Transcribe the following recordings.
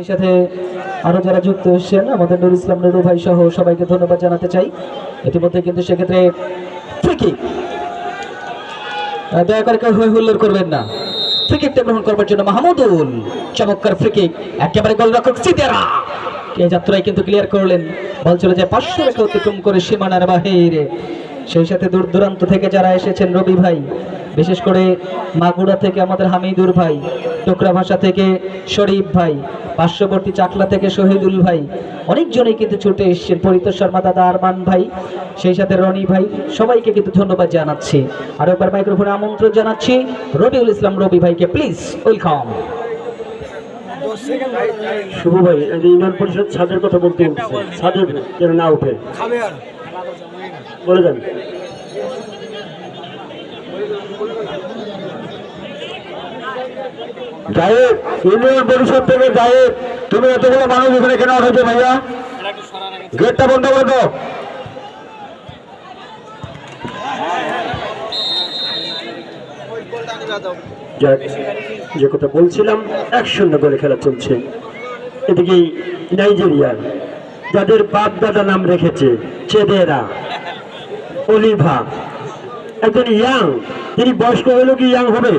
এই সাথে আরো যারা যুক্ত হচ্ছেন আমাদের নুরুল ইসলাম নুরু ভাই সহ সবাইকে ধন্যবাদ জানাতে চাই। ইতিমধ্যে কিন্তু সেক্ষেত্রে ফ্রি কিক, দয়া করে কেউ হই হুল্লোড় করবেন না। ফ্রি কিকটা গ্রহণ করবার জন্য মাহমুদুল, চমৎকার ফ্রি কিক, একেবারে গোলরক্ষক সিদেরা এই যাত্রায় কিন্তু ক্লিয়ার করলেন। বল চলে যায় 500 রেখা অতিক্রম করে সীমানার বাহিরে। সেই সাথে দূর দূরান্ত থেকে যারা এসেছেন, রবি ভাই, বিশেষ করে মাগুরা থেকে আমাদের হামিদুর ভাই, টোকরা ভাষা থেকে শরীফ ভাই, পার্শ্ববর্তী চাকলা থেকে শহীদুল ভাই, অনেকজনই কিন্তু ছুটে এসেছেন, পরিতোষ শর্মা দাদা, আরমান ভাই, সেই সাথে রনি ভাই, সবাইকে কিন্তু ধন্যবাদ জানাচ্ছি। আর একবার মাইক্রোফোনে আমন্ত্রণ জানাচ্ছি রবিউল ইসলাম রবি ভাইকে, প্লিজ ওয়েলকাম। শুভ ভাই, ইউনিয়ন পরিষদ ছাদের কথা বলতে ছাদের যেন না উঠে বলে দেন। গায়েব ইউনিয়ন পরিষদ থেকে গায়েব, তুমি এতগুলো মানুষ এখানে কেন উঠেছো ভাইয়া? গেটটা বন্ধ করে দাও। যে কথা বলছিলাম, 1-0 গোলে খেলা চলছে। এদিকে নাইজেরিয়ার যাদের বাপ দাদা নাম রেখেছে চেদেরা, অলিভা, একজন ইয়াং, তিনি বয়স্ক হলেও কি ইয়াং হবে?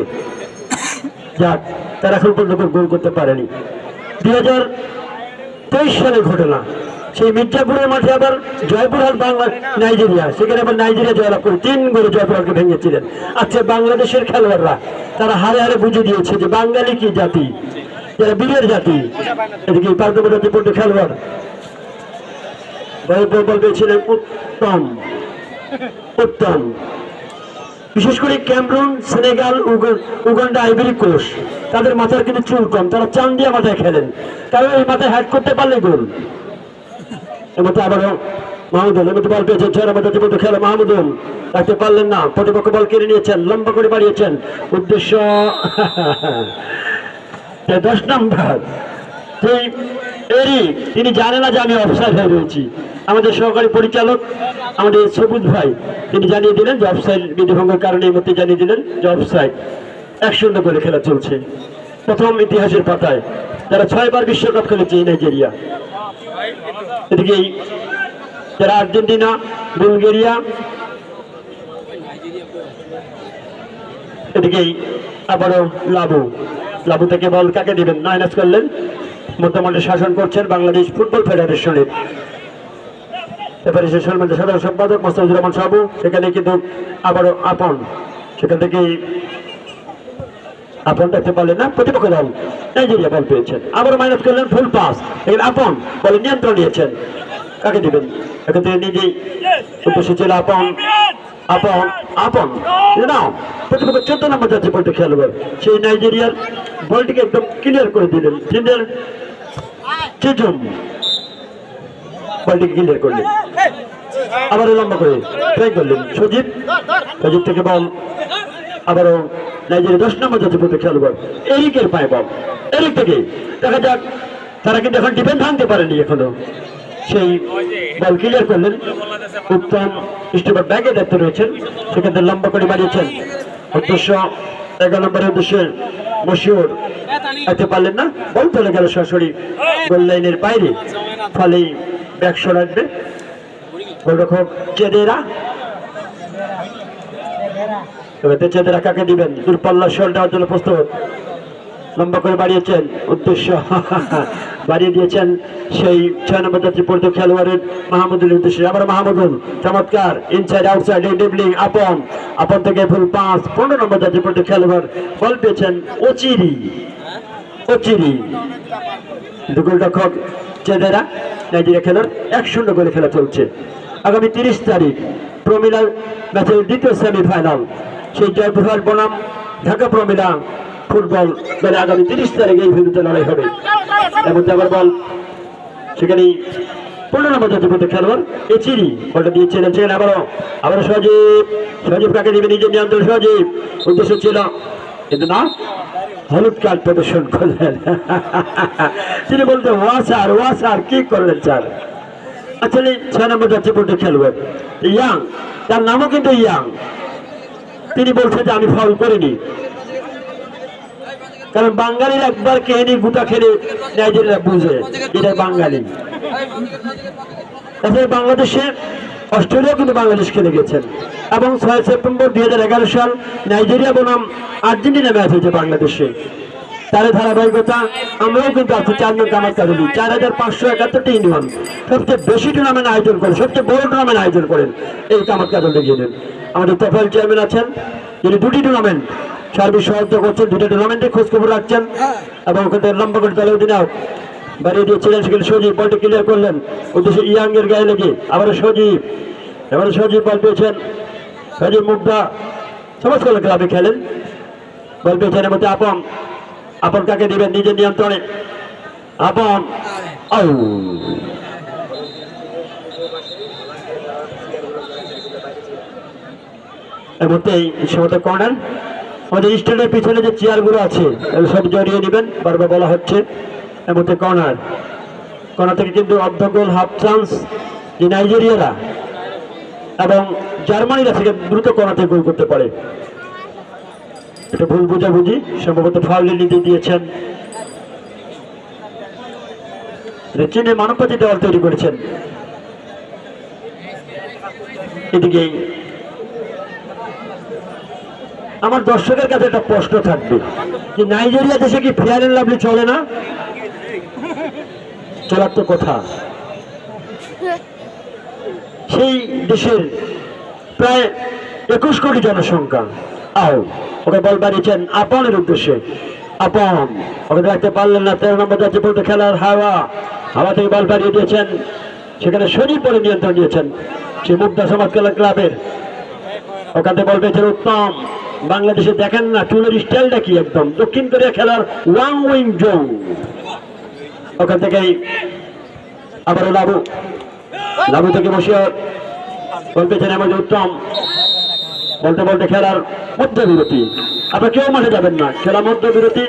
যাক, তারা এখন পর্যন্ত গোল করতে পারেনি। 2023 সালের ঘটনা, সেই মির্জাপুরের মাঠে আবার জয়পুরহাট বাংলা নাইজেরিয়া, সেখানে আবার নাইজেরিয়া জয়লাভ করে 3 গোলে জয়পুরহাটকে ভেঙেছিলেন। আচ্ছা, বাংলাদেশের খেলোয়াড়রা তারা হারে হারে বুঝে দিয়েছে যে বাঙালি কি জাতি, যারা বীরের জাতি। এদিকে পার্বত্য জাতিপূর্ণ খেলোয়াড় বল পেয়েছিলেন উত্তম উত্তম, বিশেষ করে Cameroon, Senegal, Uganda, Ivory Coast, তাদের মাথার কিন্তু চুল কম, তারা চান দিয়ে মাথায় খেলেন, কারণ এই মাথায় হ্যাট করতে পারলে গোল। এর মধ্যে আবারও মাহমুদুল, এর মধ্যে বল পেয়েছেন 6 নম্বর জাতিপূর্ণ খেলা মাহমুদুল, রাখতে পারলেন না, প্রতিপক্ষ বল কেড়ে নিয়েছেন, লম্বা করে বাড়িয়েছেন, উদ্দেশ্য 10 নম্বর তিনি জানে না যে আমি অফসাইড হয়ে রয়েছি। আমাদের সহকারী পরিচালক আমাদের সবুজ ভাই, তিনি জানিয়ে দিলেন যে অফসাইড বিধিভঙ্গের কারণে, এই মধ্যে জানিয়ে দিলেন যে অফসাইড। 1-0 করে খেলা চলছে। প্রথম ইতিহাসের পাতায় যারা 6 বার বিশ্বকাপ খেলেছে এই নাইজেরিয়া। এদিকে যারা আর্জেন্টিনা, বুলগেরিয়া, এদিকে আবারও লাবু থেকে বল কাকে দিবেন? মাইনাস করলেন, বর্তমানে শাসন করছেন বাংলাদেশ ফুটবল ফেডারেশনের সাধারণ সম্পাদক মোস্তাফিজুর রহমান সাবু। সেখানে কিন্তু আবারও আপন, সেখান থেকে আপন দেখতে পারলেন না, প্রতিপক্ষ দল নাইজেরিয়া বল পেয়েছেন, আবারও মাইনাস করলেন, ফুল পাস, এখানে আপন বলে নিয়ন্ত্রণ নিয়েছেন, কাকে দিবেন? এক্ষেত্রে নিজেই উদ্দেশ্য ছিল আপন নাও, প্রতিপক্ষ 14 নম্বর যাচ্ছে বলতে খেলোয়াড়, সেই নাইজেরিয়ার বলটিকে একদম ক্লিয়ার করে দিলেন, বলটিকে ক্লিয়ার করলেন, আবার লম্বা করে ট্রাই করলেন সজীব থেকে বল, আবারও নাইজেরিয়া 10 নম্বর যাচ্ছে বলতে খেলোয়াড় এরিকের পায়ে বল, এরিক থেকে দেখা যাক, তারা কিন্তু এখন ডিফেন্স ভাঙতে পারেনি এখনো, সেই বল ক্লিয়ার করলেন, উত্তম স্টোপার ব্যাগে দেখতে রয়েছেন, সেখানে লম্বা করে বাড়িয়েছেন, উদ্দেশ্য 11 নম্বরের উদ্দেশ্যে মশিউর, দেখতে পারলেন না, বল চলে গেল সরাসরি গোল লাইনের বাইরে, ফলে ব্যাক শট আসবে। গোলরক্ষক চেদেরা কাকে দিবেন? দূরপাল্লা শট দেওয়ার জন্য প্রস্তুত, লম্বা করে বাড়িয়েছেন, উদ্দেশ্য বাড়িয়ে দিয়েছেন সেই 6 নম্বর যাত্রী পরিত খেলোয়াড়ের মাহমুদুলের উদ্দেশ্যে, আবার মাহমুদুল, চমৎকার ইনসাইড আউটসাইড ড্রিবলিং, আপন থেকে ফুল পাস, 15 নম্বর যাত্রী পরিত খেলোয়াড় বল পেয়েছেন অচিরি, গোলরক্ষক চেদেরা নাইজেরিয়া খেলার 1-0 গোলে খেলা চলছে। আগামী 30 তারিখ প্রমিলা ম্যাচের দ্বিতীয় সেমিফাইনাল, সেই জয়পুরহাট বনাম ঢাকা প্রমিলা ফুটবল দলে আগামী 30 তারিখ এই ভিডিওতে লড়াই হবে। এর মধ্যে আবার বল সেখানেই 15 নম্বর জাতীয় খেলোয়াড় এচিরি বলটা দিয়েছিলেন, সেখানে আবারও সজীব কাকে দিবে? নিজের নিয়ন্ত্রণ সজীব, উদ্দেশ্য ছিল কিন্তু না, হলুদ কার্ড প্রদর্শন করলেন। তিনি বলতে ওয়াসার কি করলেন স্যার? আসলে 6 নম্বর জাতীয় খেলোয়াড় ইয়াং, তার নামও কিন্তু ইয়াং, তিনি বলছেন যে আমি ফাউল করিনি। কারণ বাঙালির একবার কেহেনি গুটা খেলে নাইজেরিয়া বুঝে এটা বাঙালি। এছাড়া বাংলাদেশে অস্ট্রেলিয়া কিন্তু বাংলাদেশ খেলে গেছেন এবং 6 সেপ্টেম্বর 2011 সাল নাইজেরিয়া বনাম আর্জেন্টিনা ম্যাচ হয়েছে বাংলাদেশে। তার ধারাবাহিকতা আমরাও কিন্তু আছি 4 নং কামার কাজলি 4571টি ইউনিয়ন সবচেয়ে বেশি টুর্নামেন্ট আয়োজন করেন, সবচেয়ে বড় টুর্নামেন্ট আয়োজন করেন এই কামার কাজলে গিয়ে নেন। আমাদের তোফাইল চেয়ারম্যান আছেন, যিনি 2টি টুর্নামেন্ট সার্বিক সহায়তা করছেন, 2টা টুর্নামেন্টে খোঁজখবর রাখছেন এবং ওখানে লম্বা করে দলের অধিনায়ক বাড়িয়ে দিয়েছিলেন। সেখানে সজীব বলটি ক্লিয়ার করলেন উদ্দেশ্যে ইয়াং এর গায়ে লেগে আবারও সজীব বল পেয়েছেন। সজীব মুগ্ধা সমস্ত ক্লাবে খেলেন, বল পেয়েছেন। এর মধ্যে আপন কাকে দিবেন নিজের নিয়ন্ত্রণে, আপন এর মধ্যেই সমস্ত কর্নার। আমাদের স্ট্যান্ডের পিছনে যে চেয়ারগুলো আছে সব জড়িয়ে নেবেন, বারবার বলা হচ্ছে। এর মধ্যে কর্নার থেকে কিন্তু অর্ধ গোল হাফ চান্স যে নাইজেরিয়ারা এবং জার্মানিরা থেকে দ্রুত কর্নার থেকে গোল করতে পারে। এটা ভুল বুঝাবুঝি, সম্ভবত ফাউলের নীতি দিয়েছেন। চীনে মানবপাতি দেওয়াল তৈরি করেছেন। এদিকে আমার দর্শকের কাছে একটা প্রশ্ন থাকবে যে নাইজেরিয়া দেশে কি ফেয়ার এন্ড লাভলি চলে না? চলার তো কথা। সেই দেশের প্রায় 21 কোটি জনসংখ্যা। ওকে বল বাড়িয়েছেন আপনের উদ্দেশ্যে, আপন ওকে রাখতে পারলেন না। 13 নম্বর যাচ্ছে বলতে খেলার হাওয়া থেকে বল বাড়িয়ে দিয়েছেন, সেখানে শরীর পরে নিয়ন্ত্রণ দিয়েছেন সেই মুগ্ধা সমাজ খেলা ক্লাবের। ওখানে বল পেয়েছেন উত্তম। বাংলাদেশে দেখেন না চুলের স্টাইলটা কি, একদম দক্ষিণ কোরিয়া খেলার ওয়াং উইং জং। ওখান থেকেই আবারও লাবু থেকে বসে বল পেয়েছেন আমাদের উত্তম। বলতে খেলার মধ্যবিরতি, আপনার কেউ মাঠে যাবেন না, খেলা মধ্যবিরতি।